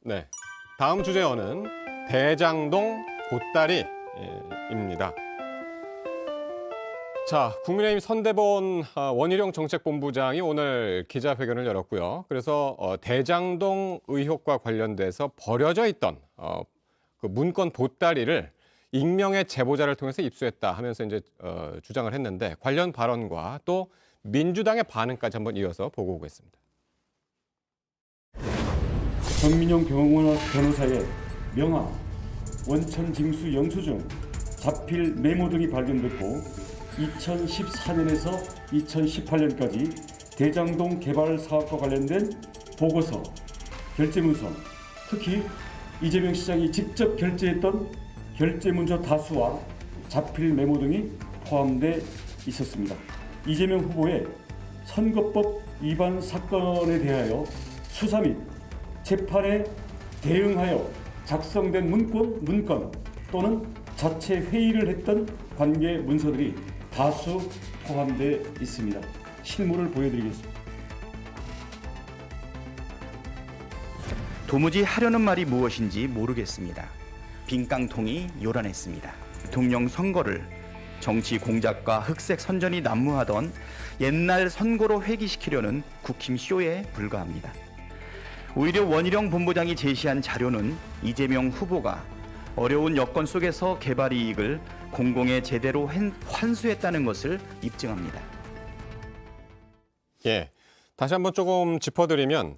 네, 다음 주제어는 대장동 보따리입니다. 자, 국민의힘 선대본 원희룡 정책본부장이 오늘 기자회견을 열었고요. 그래서 대장동 의혹과 관련돼서 버려져 있던 그 문건 보따리를 익명의 제보자를 통해서 입수했다 하면서 이제 주장을 했는데 관련 발언과 또 민주당의 반응까지 한번 이어서 보고 오겠습니다. 정민용 병원 변호사의 명함, 원천 징수 영수증, 자필 메모 등이 발견됐고 2014년에서 2018년까지 대장동 개발 사업과 관련된 보고서, 결제문서, 특히 이재명 시장이 직접 결제했던 결제문서 다수와 자필 메모 등이 포함돼 있었습니다. 이재명 후보의 선거법 위반 사건에 대하여 수사 및 재판에 대응하여 작성된 문건 또는 자체 회의를 했던 관계 문서들이 다수 포함되어 있습니다. 실물을 보여드리겠습니다. 도무지 하려는 말이 무엇인지 모르겠습니다. 빈깡통이 요란했습니다. 대통령 선거를 정치 공작과 흑색 선전이 난무하던 옛날 선거로 회귀시키려는 국힘 쇼에 불과합니다. 오히려 원희룡 본부장이 제시한 자료는 이재명 후보가 어려운 여건 속에서 개발 이익을 공공에 제대로 환수했다는 것을 입증합니다. 예, 다시 한번 조금 짚어드리면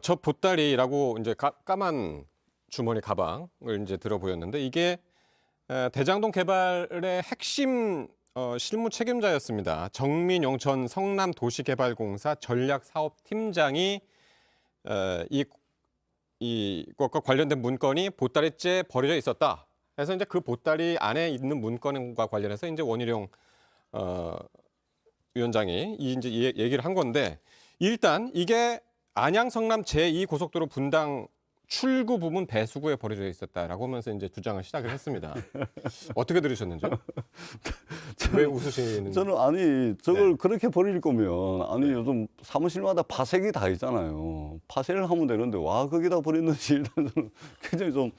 저 보따리라고 이제 까만 주머니 가방을 이제 들어 보였는데 이게 대장동 개발의 핵심 실무 책임자였습니다. 정민용 전 성남도시개발공사 전략사업팀장이 이것과 관련된 문건이 보따리째 버려져 있었다. 그래서 이제 그 보따리 안에 있는 문건과 관련해서 이제 원희룡 위원장이 이제 얘기를 한 건데 일단 이게 안양 성남 제2고속도로 분당 출구 부분 배수구에 버려져 있었다라고 하면서 이제 주장을 시작을 했습니다. 어떻게 들으셨는지요? 왜 웃으시는지? 저는 아니 저걸 네. 그렇게 버릴 거면 아니 요즘 사무실마다 파색이 다 있잖아요. 파쇄를 하면 되는데 와 거기다 버렸는지 일단 저는 굉장히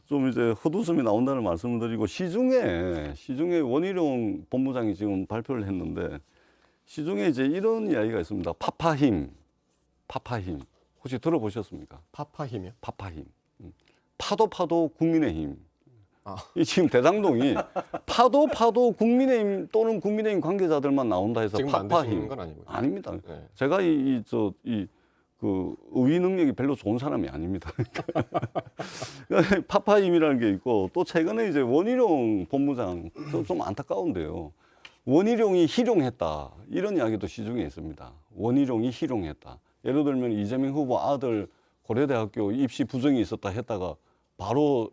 좀 이제 헛웃음이 나온다는 말씀을 드리고 시중에 원희룡 본부장이 지금 발표를 했는데 시중에 이제 이런 이야기가 있습니다. 파파힘 혹시 들어보셨습니까? 파파힘이요? 파파힘. 파도 국민의힘. 아. 이 지금 대장동이 파도 국민의힘 또는 국민의힘 관계자들만 나온다 해서 지금 파파힘. 만드시는 건 아니고요. 아닙니다. 네. 제가 그 의위 능력이 별로 좋은 사람이 아닙니다. 파파힘이라는 게 있고 또 최근에 이제 원희룡 본부장 좀 안타까운데요. 원희룡이 희룡했다 이런 이야기도 시중에 있습니다. 원희룡이 희룡했다. 예를 들면 이재명 후보 아들 고려대학교 입시 부정이 있었다 했다가 바로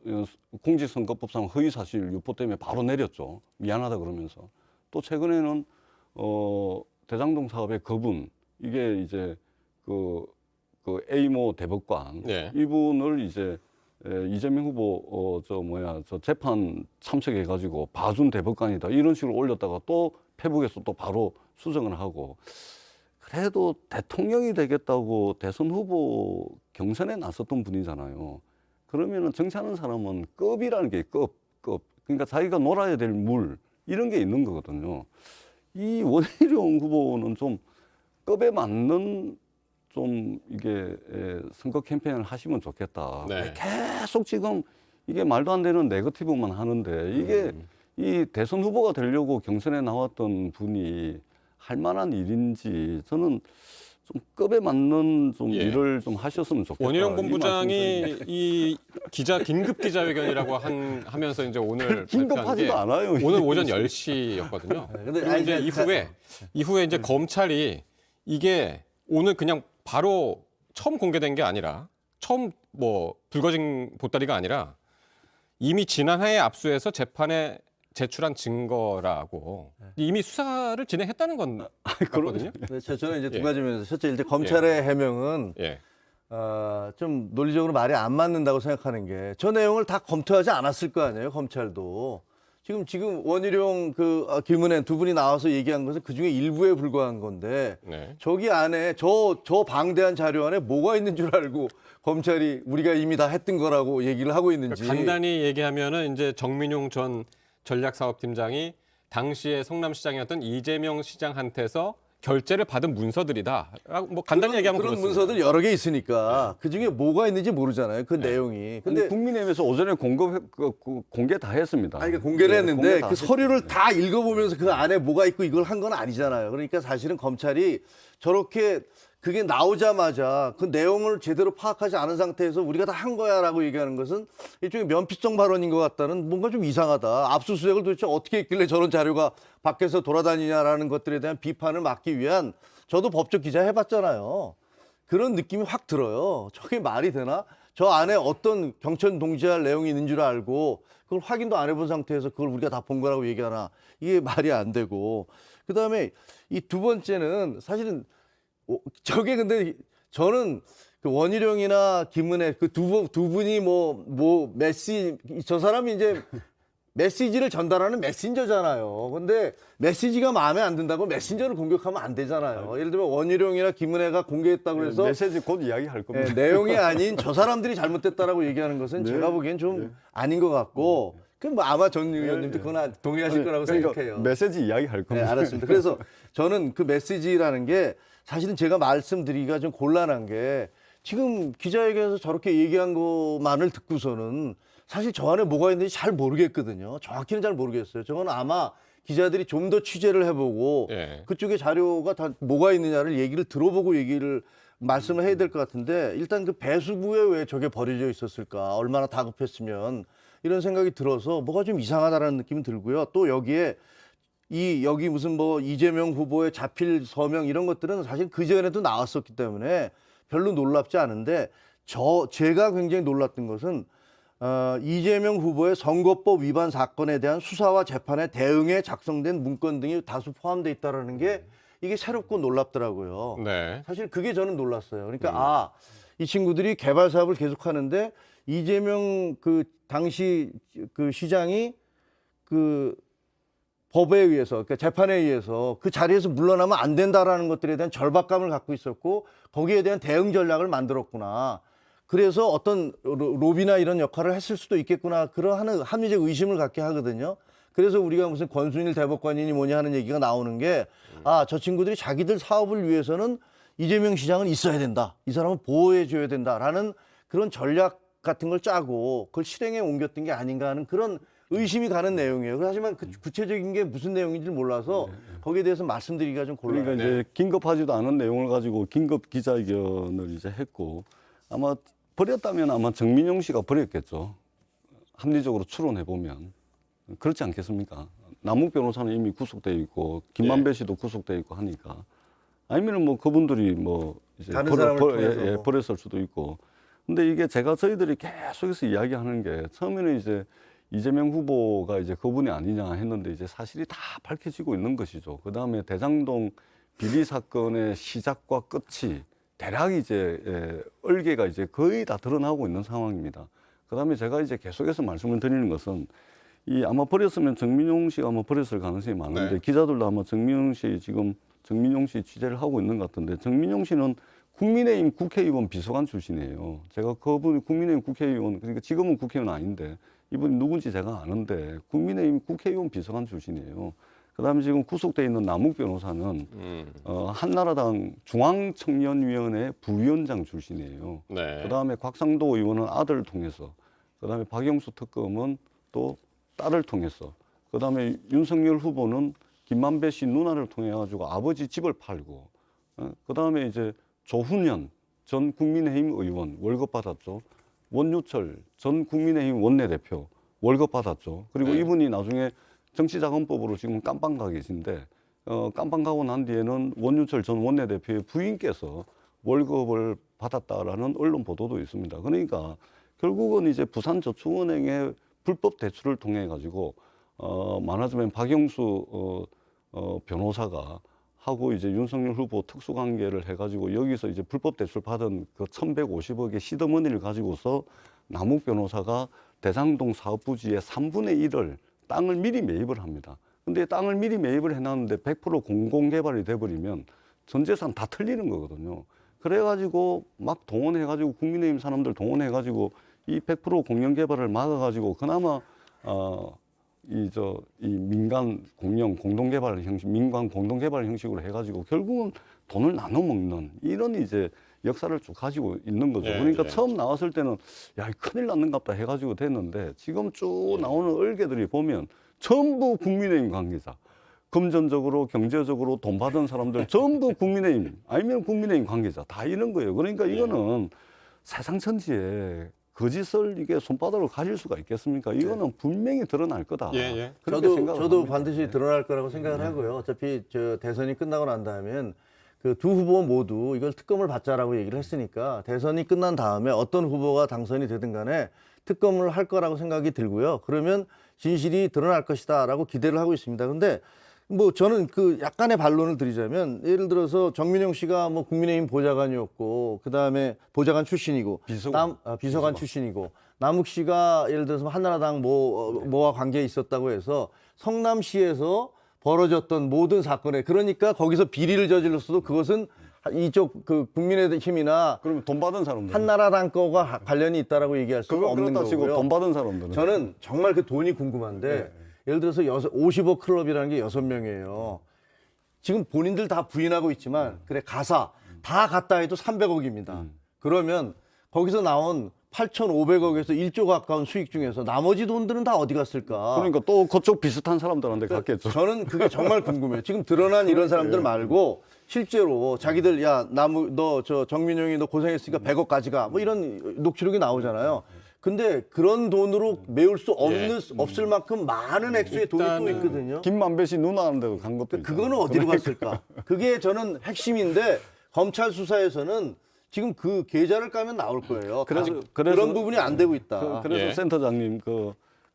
공직선거법상 허위사실 유포 때문에 바로 내렸죠. 미안하다 그러면서. 또 최근에는 대장동 사업의 거분 이게 이제 그 A모 대법관 네. 이분을 이제 이재명 후보 저 재판 참석해가지고 봐준 대법관이다 이런 식으로 올렸다가 또 페북에서 또 바로 수정을 하고. 그래도 대통령이 되겠다고 대선 후보 경선에 나섰던 분이잖아요. 그러면은 정치하는 사람은 급이라는 게 급. 그러니까 자기가 놀아야 될 물 이런 게 있는 거거든요. 이 원희룡 후보는 좀 급에 맞는 좀 이게 선거 캠페인을 하시면 좋겠다. 네. 계속 지금 이게 말도 안 되는 네거티브만 하는데 이게 이 대선 후보가 되려고 경선에 나왔던 분이 할 만한 일인지 저는 좀 급에 맞는 좀 예. 일을 좀 하셨으면 좋겠다. 원희룡 이 본부장이 말씀 이 긴급 기자회견이라고 하면서 이제 오늘 발표한 게 긴급하지도 않아요. 오늘 오전 10시였거든요. 그리고 이제 이후에 이제 검찰이 이게 오늘 그냥 바로 처음 공개된 게 아니라 처음 뭐 불거진 보따리가 아니라 이미 지난해에 압수해서 재판에 제출한 증거라고 이미 수사를 진행했다는 건 같거든요. 네, 저는 이제 두 예. 가지 면에서 첫째 이제 검찰의 해명은 예. 좀 논리적으로 말이 안 맞는다고 생각하는 게 저 내용을 다 검토하지 않았을 거 아니에요, 검찰도. 지금 원희룡 김은혜 두 분이 나와서 얘기한 것은 그중에 일부에 불과한 건데 네. 저기 안에 저 방대한 자료 안에 뭐가 있는 줄 알고 검찰이 우리가 이미 다 했던 거라고 얘기를 하고 있는지. 간단히 얘기하면은 이제 정민용 전 전략사업팀장이 당시에 성남시장이었던 이재명 시장한테서 결제를 받은 문서들이다. 뭐 간단히 얘기하면 그런 그렇습니다. 문서들 여러 개 있으니까 그 중에 뭐가 있는지 모르잖아요. 그 내용이. 근데 근데 국민의힘에서 오전에 공개 다 했습니다. 아니, 그러니까 공개를 네, 했는데 공개 다 그 했습니다. 서류를 다 읽어보면서 그 안에 뭐가 있고 이걸 한 건 아니잖아요. 그러니까 사실은 검찰이 저렇게 그게 나오자마자 그 내용을 제대로 파악하지 않은 상태에서 우리가 다 한 거야라고 얘기하는 것은 일종의 면피성 발언인 것 같다는 뭔가 좀 이상하다. 압수수색을 도대체 어떻게 했길래 저런 자료가 밖에서 돌아다니냐라는 것들에 대한 비판을 막기 위한 저도 법적 기자 해봤잖아요. 그런 느낌이 확 들어요. 저게 말이 되나? 저 안에 어떤 경천 동지할 내용이 있는 줄 알고 그걸 확인도 안 해본 상태에서 그걸 우리가 다 본 거라고 얘기하나. 이게 말이 안 되고. 그다음에 이 두 번째는 사실은 저게 근데 저는 그 원희룡이나 김은혜 그 두 분이 저 사람이 이제 메시지를 전달하는 메신저잖아요. 근데 메시지가 마음에 안 든다고 메신저를 공격하면 안 되잖아요. 예를 들면 원희룡이나 김은혜가 공개했다고 해서 메시지 곧 이야기할 겁니다. 내용이 아닌 저 사람들이 잘못됐다라고 얘기하는 것은 제가 보기엔 좀 아닌 것 같고 그 뭐 아마 전 의원님도 그거나 동의하실 거라고 생각해요. 메시지 이야기할 네, 겁니다. 알았습니다. 그래서 저는 그 메시지라는 게 사실은 제가 말씀드리기가 좀 곤란한 게 지금 기자회견에서 저렇게 얘기한 것만을 듣고서는 사실 저 안에 뭐가 있는지 잘 모르겠거든요. 정확히는 잘 모르겠어요. 저건 아마 기자들이 좀 더 취재를 해보고 예. 그쪽에 자료가 다 뭐가 있느냐를 얘기를 들어보고 말씀을 해야 될 것 같은데 일단 그 배수구에 왜 저게 버려져 있었을까? 얼마나 다급했으면 이런 생각이 들어서 뭐가 좀 이상하다라는 느낌이 들고요. 또 여기에 여기 무슨 뭐 이재명 후보의 자필 서명 이런 것들은 사실 그전에도 나왔었기 때문에 별로 놀랍지 않은데 제가 굉장히 놀랐던 것은 이재명 후보의 선거법 위반 사건에 대한 수사와 재판에 대응에 작성된 문건 등이 다수 포함되어 있다는 게 이게 새롭고 놀랍더라고요. 네. 사실 그게 저는 놀랐어요. 그러니까 이 친구들이 개발 사업을 계속하는데 이재명 그 당시 그 시장이 그 법에 의해서, 그러니까 재판에 의해서 그 자리에서 물러나면 안 된다라는 것들에 대한 절박감을 갖고 있었고 거기에 대한 대응 전략을 만들었구나. 그래서 어떤 로비나 이런 역할을 했을 수도 있겠구나. 그러한 합리적 의심을 갖게 하거든요. 그래서 우리가 무슨 권순일 대법관이니 뭐냐 하는 얘기가 나오는 게 저 친구들이 자기들 사업을 위해서는 이재명 시장은 있어야 된다. 이 사람은 보호해줘야 된다라는 그런 전략 같은 걸 짜고 그걸 실행에 옮겼던 게 아닌가 하는 그런 의심이 가는 내용이에요. 하지만 그 구체적인 게 무슨 내용인지 몰라서 거기에 대해서 말씀드리기가 좀 곤란해요. 그러니까 이제 긴급하지도 않은 내용을 가지고 긴급 기자회견을 이제 했고 아마 버렸다면 아마 정민용 씨가 버렸겠죠. 합리적으로 추론해 보면 그렇지 않겠습니까? 남욱 변호사는 이미 구속돼 있고 김만배 씨도 구속돼 있고 하니까 아니면 뭐 그분들이 뭐 이제 다른 사람을 통해서. 버렸을 수도 있고. 근데 이게 저희들이 계속해서 이야기하는 게 처음에는 이제 이재명 후보가 이제 그분이 아니냐 했는데 이제 사실이 다 밝혀지고 있는 것이죠. 그 다음에 대장동 비리 사건의 시작과 끝이 대략 이제 얼개가 이제 거의 다 드러나고 있는 상황입니다. 그 다음에 제가 이제 계속해서 말씀을 드리는 것은 아마 버렸으면 정민용 씨가 아마 버렸을 가능성이 많은데 네. 기자들도 아마 정민용 씨 취재를 하고 있는 것 같은데 정민용 씨는 국민의힘 국회의원 비서관 출신이에요. 제가 그분이 국민의힘 국회의원, 그러니까 지금은 국회의원 아닌데 이분이 누군지 제가 아는데 국민의힘 국회의원 비서관 출신이에요. 그다음에 지금 구속돼 있는 남욱 변호사는 한나라당 중앙청년위원회 부위원장 출신이에요. 네. 그다음에 곽상도 의원은 아들을 통해서, 그다음에 박영수 특검은 또 딸을 통해서, 그다음에 윤석열 후보는 김만배 씨 누나를 통해 가지고 아버지 집을 팔고, 그다음에 이제 조훈현 전 국민의힘 의원 월급 받았죠. 원유철 전 국민의힘 원내대표 월급 받았죠. 그리고 네. 이분이 나중에 정치자금법으로 지금 깜빵 가 계신데 깜빵 가고 난 뒤에는 원유철 전 원내대표의 부인께서 월급을 받았다라는 언론 보도도 있습니다. 그러니까 결국은 이제 부산저축은행의 불법 대출을 통해 가지고 말하자면 박영수 변호사가 하고 이제 윤석열 후보 특수관계를 해가지고 여기서 이제 불법 대출 받은 그 1,150억의 시드머니를 가지고서 남욱 변호사가 대장동 사업 부지의 3분의 1을 땅을 미리 매입을 합니다. 근데 땅을 미리 매입을 해놨는데 100% 공공개발이 돼버리면 전 재산 다 틀리는 거거든요. 그래가지고 막 동원해가지고 국민의힘 사람들 동원해가지고 이 100% 공영개발을 막아가지고 그나마 이 민간 공영 공동개발 형식, 민간 공동개발 형식으로 해가지고 결국은 돈을 나눠 먹는 이런 이제 역사를 쭉 가지고 있는 거죠. 예, 그러니까 예. 처음 나왔을 때는 야, 큰일 났는갑다 해가지고 됐는데 지금 쭉 나오는 얼개들이 보면 전부 국민의힘 관계자. 금전적으로 경제적으로 돈 받은 사람들 전부 국민의힘 아니면 국민의힘 관계자 다 이런 거예요. 그러니까 이거는 세상 천지에 거짓을 이게 손바닥으로 가질 수가 있겠습니까? 이거는 분명히 드러날 거다. 예, 예. 그렇게 생각을 저도 합니다. 반드시 드러날 거라고 생각을 하고요. 어차피 저 대선이 끝나고 난 다음엔 그 두 후보 모두 이걸 특검을 받자라고 얘기를 했으니까 대선이 끝난 다음에 어떤 후보가 당선이 되든 간에 특검을 할 거라고 생각이 들고요. 그러면 진실이 드러날 것이다라고 기대를 하고 있습니다. 근데 뭐 저는 그 약간의 반론을 드리자면 예를 들어서 정민용 씨가 뭐 국민의힘 보좌관이었고 그다음에 보좌관 출신이고 비서관 출신이고 남욱 씨가 예를 들어서 한나라당 뭐와 관계에 있었다고 해서 성남시에서 벌어졌던 모든 사건에 그러니까 거기서 비리를 저질렀어도 그것은 이쪽 그 국민의힘이나 그러면 돈 받은 사람들 한나라당 거가 관련이 있다라고 얘기할 수가 그거 없는 그렇다 치고 거고요. 돈 받은 사람들은 저는 정말 그 돈이 궁금한데 예를 들어서 50억 클럽이라는 게 6명이에요. 지금 본인들 다 부인하고 있지만 그래 가사 다 갔다 해도 300억입니다. 그러면 거기서 나온 8,500억에서 1조 가까운 수익 중에서 나머지 돈들은 다 어디 갔을까? 그러니까 또 그쪽 비슷한 사람들한테 갔겠죠. 저는 그게 정말 궁금해요. 지금 드러난 이런 사람들 말고 실제로 자기들 야 너 저 정민용이 너 고생했으니까 100억 가져가 뭐 이런 녹취록이 나오잖아요. 근데 그런 돈으로 메울 수 없을 만큼 많은 액수의 돈이 또 있거든요. 김만배 씨 누나한테도 간 것도 있잖아요. 그거는 어디로 갔을까? 그게 저는 핵심인데 검찰 수사에서는 지금 그 계좌를 까면 나올 거예요. 그래서 그런 부분이 안 되고 있다. 그래서 예. 센터장님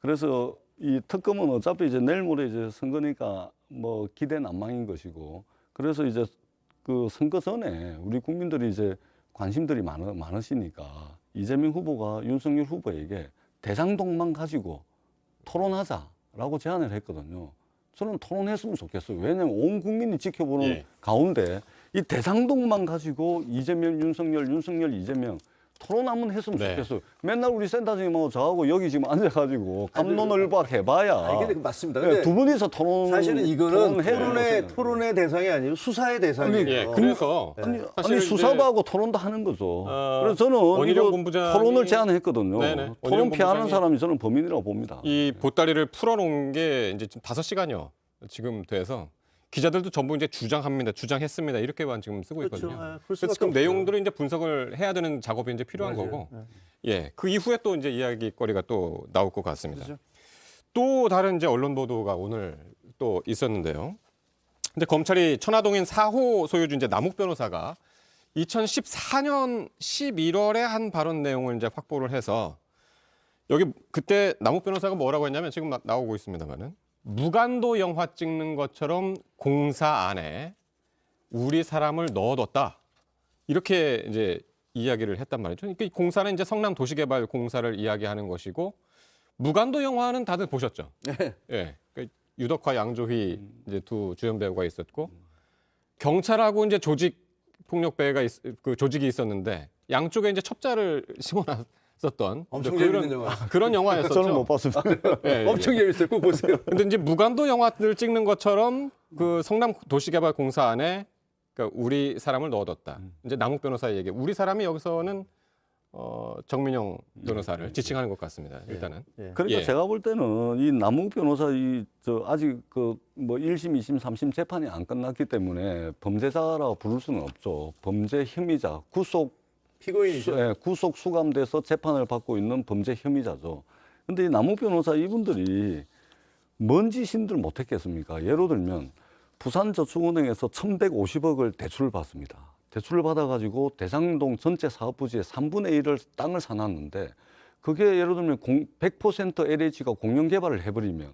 그래서 이 특검은 어차피 이제 내일 모레 이제 선거니까 뭐 기대 난망인 것이고 그래서 이제 그 선거 전에 우리 국민들이 이제 관심들이 많으시니까 이재명 후보가 윤석열 후보에게 대장동만 가지고 토론하자라고 제안을 했거든요. 저는 토론했으면 좋겠어요. 왜냐하면 온 국민이 지켜보는 예. 가운데 이 대장동만 가지고 이재명, 윤석열, 이재명 토론 한번 했으면 네. 좋겠어요. 맨날 우리 센터장님하고 저하고 여기 지금 앉아가지고 갑론을박 해봐야 아니, 근데 맞습니다. 네, 근데 두 분이서 토론 사실은 이거는 토론해야 토론의 대상이 아니고 수사의 대상이에요. 예, 그래서 아니 사실은 수사도 이제 하고 토론도 하는 거죠. 어, 그래서 저는 원희룡 이거 본부장이- 토론을 제안했거든요. 네네. 토론 원희룡 피하는 본부장이- 사람이 저는 범인이라고 봅니다. 이 보따리를 풀어놓은 게 이제 지금 5시간여 지금 돼서 기자들도 전부 이제 주장했습니다. 이렇게만 지금 쓰고 그렇죠. 있거든요. 예, 그럴 그래서 수밖에 지금 없어요. 내용들을 이제 분석을 해야 되는 작업이 이제 필요한 맞아요. 거고, 예. 예, 그 이후에 또 이제 이야기거리가 또 나올 것 같습니다. 그렇죠. 또 다른 이제 언론 보도가 오늘 또 있었는데요. 근데 검찰이 천화동인 4호 소유주 이제 남욱 변호사가 2014년 11월에 한 발언 내용을 이제 확보를 해서 여기 그때 남욱 변호사가 뭐라고 했냐면 지금 나오고 있습니다만은 무간도 영화 찍는 것처럼 공사 안에 우리 사람을 넣어뒀다 이렇게 이제 이야기를 했단 말이죠. 그러니까 이 공사는 이제 성남 도시개발 공사를 이야기하는 것이고 무간도 영화는 다들 보셨죠. 예, 그러니까 유덕화, 양조희 이제 두 주연 배우가 있었고 경찰하고 이제 조직 폭력배가 그 조직이 있었는데 양쪽에 이제 첩자를 심어놨었던 엄청 그런- 재밌는 영화. 그런 영화였었죠. 저는 못 봤습니다. 예, 예. 엄청 재밌어요. 꼭 보세요. 근데 이제 무간도 영화를 찍는 것처럼 그 성남 도시개발 공사 안에 그러니까 우리 사람을 넣어뒀다. 이제 남욱 변호사의 얘기. 우리 사람이 여기서는 정민용 변호사를 지칭하는 것 같습니다. 일단은. 그러니까 예. 제가 볼 때는 이 남욱 변호사 아직 그 뭐 1심, 2심, 3심 재판이 안 끝났기 때문에 범죄자라고 부를 수는 없죠. 범죄 혐의자, 피고인이죠. 구속 수감돼서 재판을 받고 있는 범죄 혐의자죠. 근데 이 남욱 변호사 이분들이 뭔 짓인들 못했겠습니까? 예를 들면 부산저축은행에서 1,150억을 대출을 받습니다. 대출을 받아가지고 대장동 전체 사업부지의 3분의 1을 땅을 사놨는데 그게 예를 들면 100% LH가 공영개발을 해버리면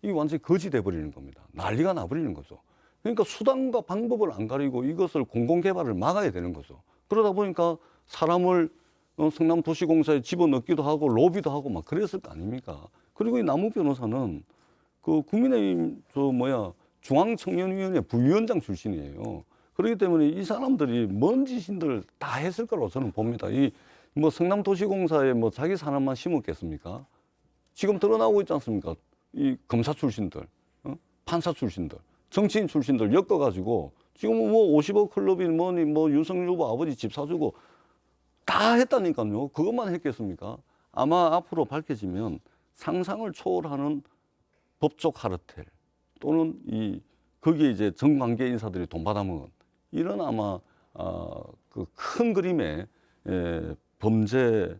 이게 완전히 거지 돼버리는 겁니다. 난리가 나버리는 거죠. 그러니까 수단과 방법을 안 가리고 이것을 공공개발을 막아야 되는 거죠. 그러다 보니까 사람을 성남도시공사에 집어넣기도 하고 로비도 하고 막 그랬을 거 아닙니까? 그리고 이 남욱 변호사는 그 국민의힘 중앙청년위원회 부위원장 출신이에요. 그렇기 때문에 이 사람들이 뭔 짓인들 다 했을 거라고 저는 봅니다. 이 뭐 성남도시공사에 뭐 자기 사람만 심었겠습니까? 지금 드러나고 있지 않습니까? 이 검사 출신들, 판사 출신들, 정치인 출신들 엮어가지고 지금 뭐 50억 클럽이 뭐니 뭐 윤석열 후보 아버지 집 사주고 다 했다니까요. 그것만 했겠습니까? 아마 앞으로 밝혀지면 상상을 초월하는 법적 카르텔 또는 거기에 이제 정관계 인사들이 돈 받아먹은 이런 아마 그 큰 그림의 범죄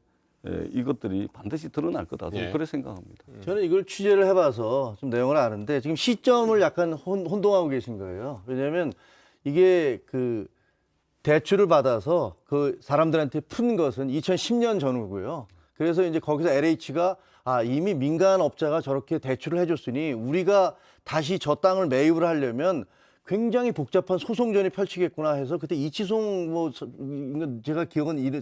이것들이 반드시 드러날 거다. 저는 예. 그렇게 생각합니다. 저는 이걸 취재를 해봐서 좀 내용을 아는데 지금 시점을 약간 혼동하고 계신 거예요. 왜냐하면 이게 그 대출을 받아서 그 사람들한테 푼 것은 2010년 전후고요. 그래서 이제 거기서 LH가 이미 민간 업자가 저렇게 대출을 해줬으니 우리가 다시 저 땅을 매입을 하려면 굉장히 복잡한 소송전이 펼치겠구나 해서 그때 이치송 제가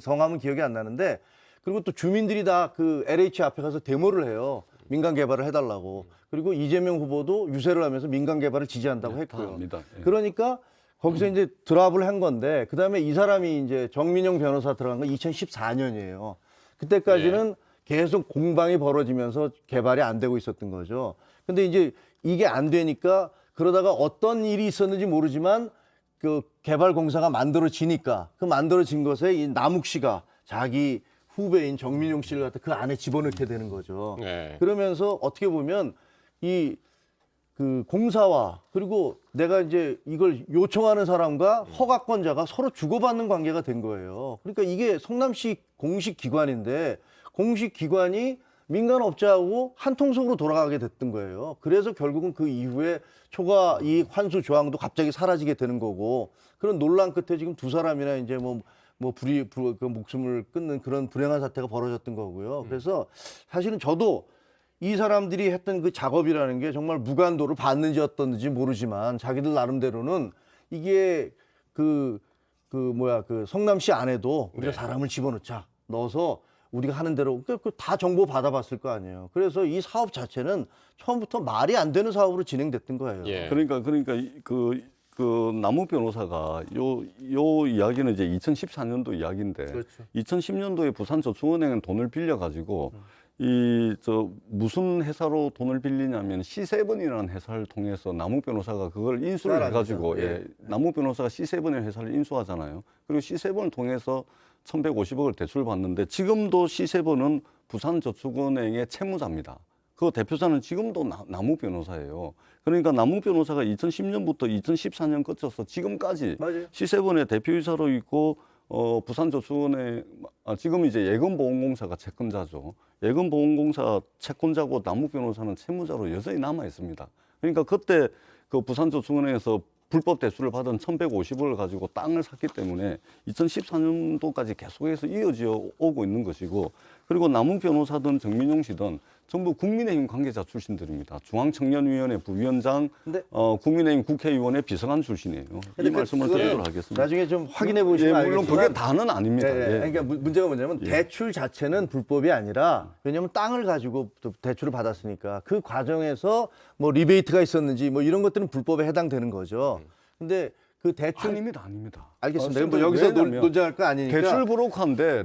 성함은 기억이 안 나는데 그리고 또 주민들이 다 그 LH 앞에 가서 데모를 해요. 민간 개발을 해달라고. 그리고 이재명 후보도 유세를 하면서 민간 개발을 지지한다고 했고요. 합니다. 예. 그러니까 거기서 이제 드랍을 한 건데 그다음에 이 사람이 이제 정민용 변호사 들어간 건 2014년이에요. 그때까지는 계속 공방이 벌어지면서 개발이 안 되고 있었던 거죠. 근데 이제 이게 안 되니까 그러다가 어떤 일이 있었는지 모르지만 그 개발 공사가 만들어지니까 그 만들어진 것에 이 남욱 씨가 자기 후배인 정민용 씨를 갖다 그 안에 집어넣게 되는 거죠. 네. 그러면서 어떻게 보면 이 그 공사와 그리고 내가 이제 이걸 요청하는 사람과 허가권자가 서로 주고받는 관계가 된 거예요. 그러니까 이게 성남시 공식 기관인데 공식 기관이 민간업자하고 한 통속으로 돌아가게 됐던 거예요. 그래서 결국은 그 이후에 초과 이익 환수 조항도 갑자기 사라지게 되는 거고 그런 논란 끝에 지금 두 사람이나 이제 그 목숨을 끊는 그런 불행한 사태가 벌어졌던 거고요. 그래서 사실은 저도 이 사람들이 했던 그 작업이라는 게 정말 무간도를 받는지 어떤지 모르지만 자기들 나름대로는 이게 그 성남시 안에도 우리가 사람을 집어넣자 넣어서 우리가 하는 대로 다 정보 받아봤을 거 아니에요. 그래서 이 사업 자체는 처음부터 말이 안 되는 사업으로 진행됐던 거예요. 예. 그러니까 그 남욱 변호사가 요 이야기는 이제 2014년도 이야기인데 그렇죠. 2010년도에 부산저축은행은 돈을 빌려 가지고 무슨 회사로 돈을 빌리냐면 C7이라는 회사를 통해서 남욱 변호사가 그걸 인수를 해가지고 남욱 변호사가 C7의 회사를 인수하잖아요. 그리고 C7을 통해서 1,150억을 대출을 받는데 지금도 C7은 부산저축은행의 채무자입니다. 그 대표자는 지금도 남욱 변호사예요. 그러니까 남욱 변호사가 2010년부터 2014년 거쳐서 지금까지 맞아요. C7의 대표이사로 있고 부산저축은행 지금 이제 예금보험공사가 채권자죠. 예금보험공사 채권자고 남욱 변호사는 채무자로 여전히 남아 있습니다. 그러니까 그때 그 부산저축은행에서 불법 대출을 받은 1,150억을 가지고 땅을 샀기 때문에 2014년도까지 계속해서 이어져 오고 있는 것이고 그리고 남욱 변호사든 정민용 씨든 전부 국민의힘 관계자 출신들입니다. 중앙청년위원회 부위원장, 근데 국민의힘 국회의원의 비서관 출신이에요. 이 말씀을 드리도록 하겠습니다. 나중에 좀 확인해 보시면 물론 알겠지만 그게 다는 아닙니다. 그러니까 문제가 뭐냐면 대출 자체는 불법이 아니라 왜냐하면 땅을 가지고 또 대출을 받았으니까 그 과정에서 뭐 리베이트가 있었는지 뭐 이런 것들은 불법에 해당되는 거죠. 근데 그 대출 아닙니다. 알겠습니다. 뭐 여기서 논쟁할 거 아니니까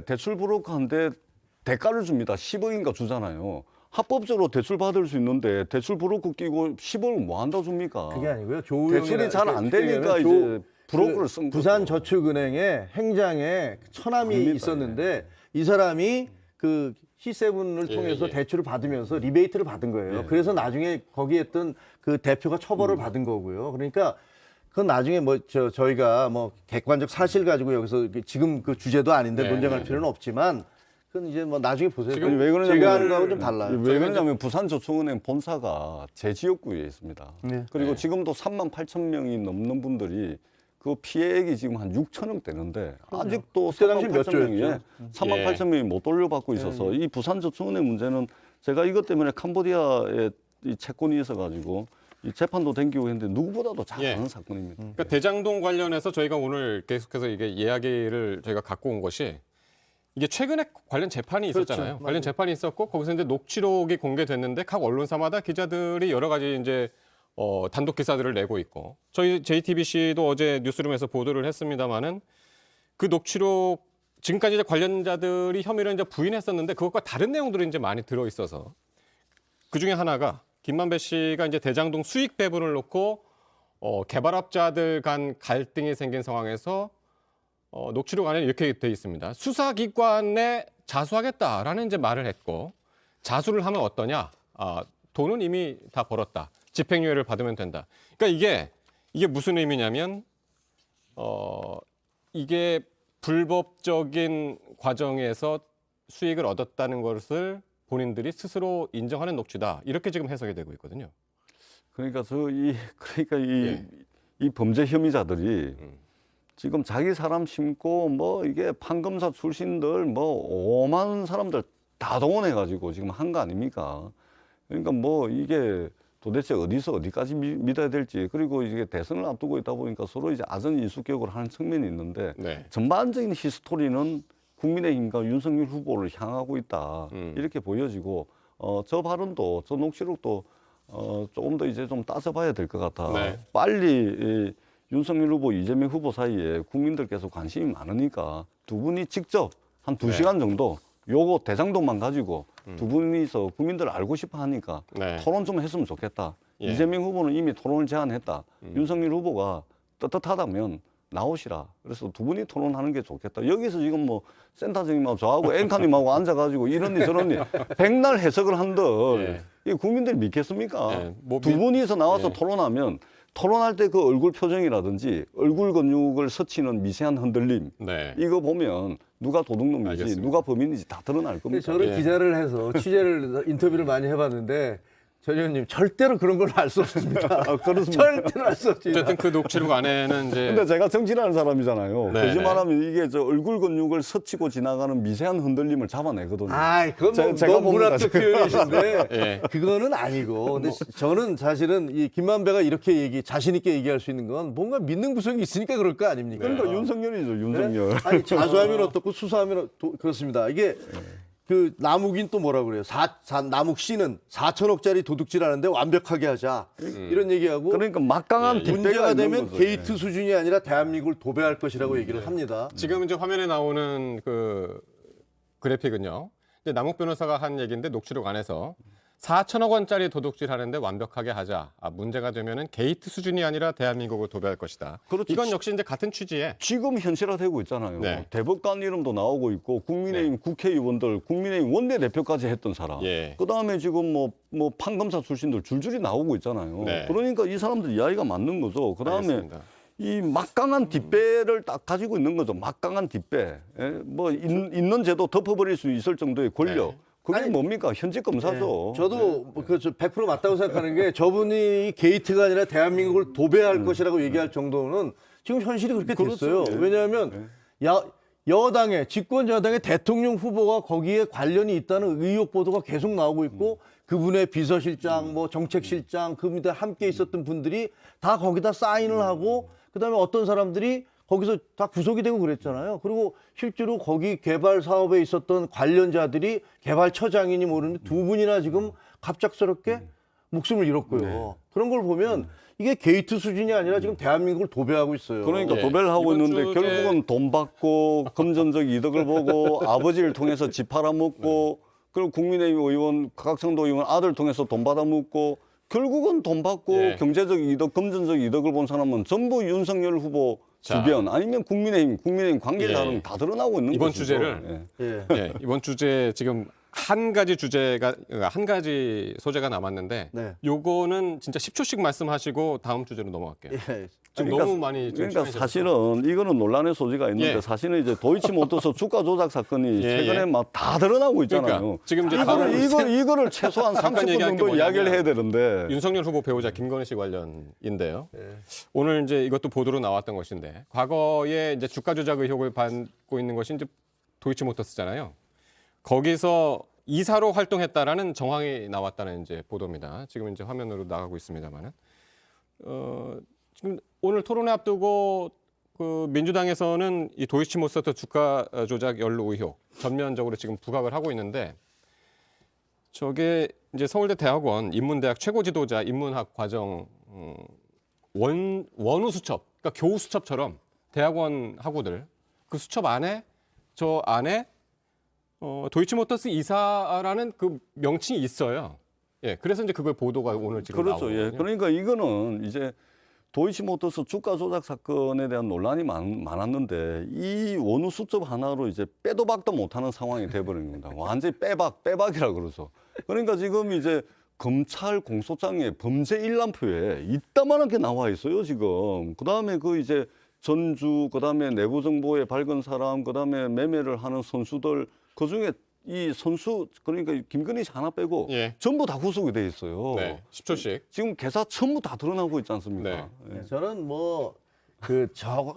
대출 브로커한테 대가를 줍니다. 10억인가 주잖아요. 합법적으로 대출 받을 수 있는데 대출 브로커 끼고 10억을 뭐 한다 줍니까? 그게 아니고요. 대출이 잘 안 되니까 이제 브로커를 쓴 거죠. 부산저축은행에 행장에 처남이 아닙니다. 있었는데 이 사람이 그 C7을 통해서 대출을 받으면서 리베이트를 받은 거예요. 그래서 나중에 거기에 있던 그 대표가 처벌을 받은 거고요. 그러니까 그건 나중에 저희가 객관적 사실 가지고 여기서 지금 그 주제도 아닌데 논쟁할 필요는 없지만 그건 이제 나중에 보세요. 지금 왜 그러냐면 제가 하는 거하고 좀 달라요. 왜 그러냐면 부산저축은행 본사가 제 지역구에 있습니다. 네. 그리고 지금도 38,000명이 넘는 분들이 그 피해액이 지금 한 6천억 되는데 아직도 그때 당시 몇 38,000명이 38,000명이 못 돌려받고 있어서 이 부산저축은행 문제는 제가 이것 때문에 캄보디아에 이 채권이 있어가지고 이 재판도 댕기고 했는데 누구보다도 잘 아는 사건입니다. 그러니까 대장동 관련해서 저희가 오늘 계속해서 이게 이야기를 저희가 갖고 온 것이 이게 최근에 관련 재판이 있었잖아요. 그렇죠. 관련 재판이 있었고 거기서 이제 녹취록이 공개됐는데 각 언론사마다 기자들이 여러 가지 이제 단독 기사들을 내고 있고 저희 JTBC도 어제 뉴스룸에서 보도를 했습니다마는 그 녹취록 지금까지 이제 관련자들이 혐의를 이제 부인했었는데 그것과 다른 내용들이 이제 많이 들어 있어서 그 중에 하나가 김만배 씨가 이제 대장동 수익 배분을 놓고 개발업자들 간 갈등이 생긴 상황에서 녹취록 안에 이렇게 돼 있습니다. 수사기관에 자수하겠다라는 이제 말을 했고 자수를 하면 어떠냐? 돈은 이미 다 벌었다. 집행유예를 받으면 된다. 그러니까 이게 무슨 의미냐면 이게 불법적인 과정에서 수익을 얻었다는 것을 본인들이 스스로 인정하는 녹취다. 이렇게 지금 해석이 되고 있거든요. 그러니까 이 예. 범죄 혐의자들이 지금 자기 사람 심고 뭐 이게 판검사 출신들 뭐 5만 사람들 다 동원해가지고 지금 한 거 아닙니까? 그러니까 뭐 이게 도대체 어디서 어디까지 믿어야 될지 그리고 이게 대선을 앞두고 있다 보니까 서로 이제 아전인수격을 하는 측면이 있는데 네. 전반적인 히스토리는 국민의힘과 윤석열 후보를 향하고 있다 이렇게 보여지고 저 발언도 저 녹취록도 조금 더 이제 좀 따져봐야 될 것 같아. 네. 빨리 윤석열 후보, 이재명 후보 사이에 국민들께서 관심이 많으니까 두 분이 직접 한 2시간 정도 요거 대장동만 가지고 두 분이서 국민들 알고 싶어 하니까 네. 토론 좀 했으면 좋겠다. 예. 이재명 후보는 이미 토론을 제안했다. 윤석열 후보가 떳떳하다면 나오시라. 그래서 두 분이 토론하는 게 좋겠다. 여기서 지금 뭐 센터장님하고 저하고 앵커님하고 앉아가지고 이런니 저런니 백날 해석을 한들 이 국민들이 믿겠습니까? 예. 뭐 두 분이서 나와서 예. 토론하면 토론할 때 그 얼굴 표정이라든지 얼굴 근육을 스치는 미세한 흔들림 네. 이거 보면 누가 도둑놈인지 알겠습니다. 누가 범인인지 다 드러날 근데 겁니다. 저는 예. 기자를 해서 인터뷰를 많이 해봤는데 전 의원님 절대로 그런 걸 알 수 없습니다. 그렇습니다. 절대로 알 수 없습니다. 어쨌든 그 녹취록 안에는 이제 근데 제가 정치라는 사람이잖아요. 네, 거짓말하면 이게 저 얼굴 근육을 스치고 지나가는 미세한 흔들림을 잡아내거든요. 그건 뭐 제가 너무 봅니다, 문학적 표현이신데 예. 그거는 아니고. 근데 저는 사실은 이 김만배가 이렇게 자신 있게 얘기할 수 있는 건 뭔가 믿는 구석이 있으니까 그럴 거 아닙니까? 그러니까 윤석열이죠, 윤석열. 네? 아니 자수하면 어떻고 수사하면 그렇습니다. 이게 그 남욱인 또 뭐라 그래요? 남욱 씨는 4천억짜리 도둑질하는데 완벽하게 하자 이런 얘기하고 그러니까 막강한 뒷배가 문제가 있는 되면 거죠. 게이트 수준이 아니라 대한민국을 도배할 것이라고 얘기를 합니다. 지금 이제 화면에 나오는 그 그래픽은요. 이제 남욱 변호사가 한 얘기인데 녹취록 안에서 4천억 원짜리 도둑질 하는데 완벽하게 하자. 문제가 되면은 게이트 수준이 아니라 대한민국을 도배할 것이다. 그렇죠. 이건 역시 이제 같은 취지에 지금 현실화되고 있잖아요. 네. 대법관 이름도 나오고 있고 국민의힘 국회의원들, 국민의힘 원내대표까지 했던 사람. 예. 그다음에 지금 뭐 판검사 출신들 줄줄이 나오고 있잖아요. 네. 그러니까 이 사람들 이야기가 맞는 거죠. 그다음에 알겠습니다. 이 막강한 뒷배를 딱 가지고 있는 거죠. 막강한 뒷배. 예? 뭐 있는 죄도 덮어버릴 수 있을 정도의 권력. 네. 그게 아니, 뭡니까? 현직 검사죠. 저도 100% 맞다고 생각하는 게 저분이 게이트가 아니라 대한민국을 도배할 것이라고 얘기할 정도는 지금 현실이 그렇게 됐어요. 그렇죠. 예. 왜냐하면 여당의 집권 여당의 대통령 후보가 거기에 관련이 있다는 의혹 보도가 계속 나오고 있고 그분의 비서실장, 뭐 정책실장, 그분들 함께 있었던 분들이 다 거기다 사인을 하고 그다음에 어떤 사람들이 거기서 다 구속이 되고 그랬잖아요. 그리고 실제로 거기 개발 사업에 있었던 관련자들이 개발처장이니 모르는데 두 분이나 지금 갑작스럽게 목숨을 잃었고요. 그런 걸 보면 이게 게이트 수준이 아니라 지금 대한민국을 도배하고 있어요. 그러니까 예. 도배를 하고 이번 있는데 주에- 결국은 돈 받고 금전적 이득을 보고 아버지를 통해서 집 팔아먹고 그리고 국민의힘 의원, 각성도 의원 아들 통해서 돈 받아먹고 결국은 돈 받고 예. 경제적 이득, 금전적 이득을 본 사람은 전부 윤석열 후보 자. 주변 아니면 국민의힘 관계자는 예. 다 드러나고 있는 이번 것이죠. 주제를 예. 예. 예, 이번 주제 지금 한 가지 소재가 남았는데 네. 요거는 진짜 10초씩 말씀하시고 다음 주제로 넘어갈게요. 예. 지금 그러니까- 너무 많이 지금 그러니까 시간이 사실은 이거는 논란의 소지가 있는데 예. 사실은 이제 도이치모터스 주가 조작 사건이 예, 최근에 예. 막 다 드러나고 있잖아요. 그러니까 지금 이제 다음 이거를 최소한 잠깐 30분 얘기할 게 정도 이야기를 뭐냐면 해야 되는데 윤석열 후보 배우자 김건희 씨 관련인데요. 오늘 이제 이것도 보도로 나왔던 것인데 과거에 이제 주가 조작 의혹을 받고 있는 것이 이제 도이치모터스잖아요. 거기서 이사로 활동했다라는 정황이 나왔다는 이제 보도입니다. 지금 이제 화면으로 나가고 있습니다만은 지금 오늘 토론회 앞두고 그 민주당에서는 이 도이치모터스 주가 조작 연루 의혹 전면적으로 지금 부각을 하고 있는데 저게 이제 서울대 대학원 인문대학 최고 지도자 인문학 과정 원우 수첩, 그러니까 교우 수첩처럼 대학원 학우들 그 수첩 안에 저 안에 도이치모터스 이사라는 그 명칭이 있어요. 예, 그래서 이제 그걸 보도가 오늘 지금 그렇죠. 나오거든요. 예. 그러니까 이거는 이제 도이치모터스 주가 조작 사건에 대한 논란이 많았는데 이 원우 수첩 하나로 이제 빼도 박도 못하는 상황이 돼버린 겁니다. 완전히 빼박이라 그러죠. 그러니까 지금 이제 검찰 공소장에 범죄 일람표에 이따만하게 나와 있어요 지금. 그다음에 그 이제 전주, 그다음에 내부 정보에 밝은 사람, 그다음에 매매를 하는 선수들 그 중에 이 선수 그러니까 김건희 씨 하나 빼고 예. 전부 다 구속이 돼 있어요. 네, 10초씩. 지금 계좌 전부 다 드러나고 있지 않습니까? 네. 예. 저는 뭐 그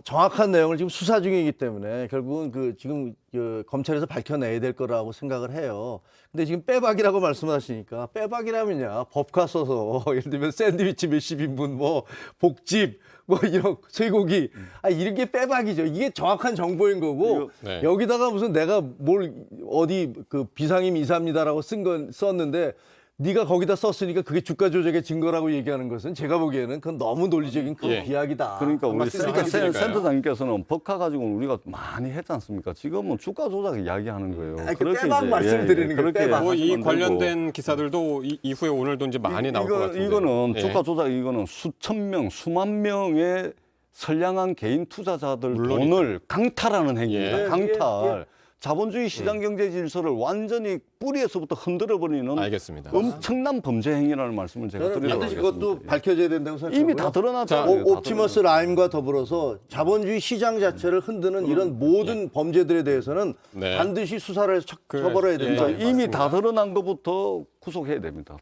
정확한 내용을 지금 수사 중이기 때문에 결국은 그 지금 그 검찰에서 밝혀내야 될 거라고 생각을 해요. 근데 지금 빼박이라고 말씀하시니까 빼박이라면요 법카 써서 예를 들면 샌드위치 몇십 인분 뭐 복집 뭐 이런 쇠고기 이런 게 빼박이죠. 이게 정확한 정보인 거고 네. 여기다가 무슨 내가 뭘 어디 그 비상임 이사입니다라고 썼는데 네가 거기다 썼으니까 그게 주가 조작의 증거라고 얘기하는 것은 제가 보기에는 그건 너무 논리적인 큰 예. 비약이다. 그러니까 우리 말씀드리니까요. 센터장님께서는 법카 가지고 우리가 많이 했지 않습니까? 지금은 주가 조작 이야기하는 거예요. 아니, 그 빼박 말씀드리는 거예요, 빼박. 뭐 이 하시면 되고. 관련된 기사들도 이후에 오늘도 이제 많이 나올 것 같은데. 이거는 예. 주가 조작 이거는 수천 명, 수만 명의 선량한 개인 투자자들 물론이죠. 돈을 강탈하는 행위입니다. 예. 강탈. 자본주의 시장 경제 질서를 완전히 뿌리에서부터 흔들어 버리는 알겠습니다. 엄청난 범죄 행위라는 말씀을 제가 저는 드리려고 반드시 하겠습니다. 그것도 밝혀져야 된다고 생각하고요. 이미 다 드러났잖아요. 다 옵티머스 라임과 더불어서 자본주의 시장 자체를 흔드는 이런 모든 범죄들에 대해서는 네. 반드시 수사를 해서 처벌해야 예. 된다. 이미 다 드러난 것부터 구속해야 됩니다.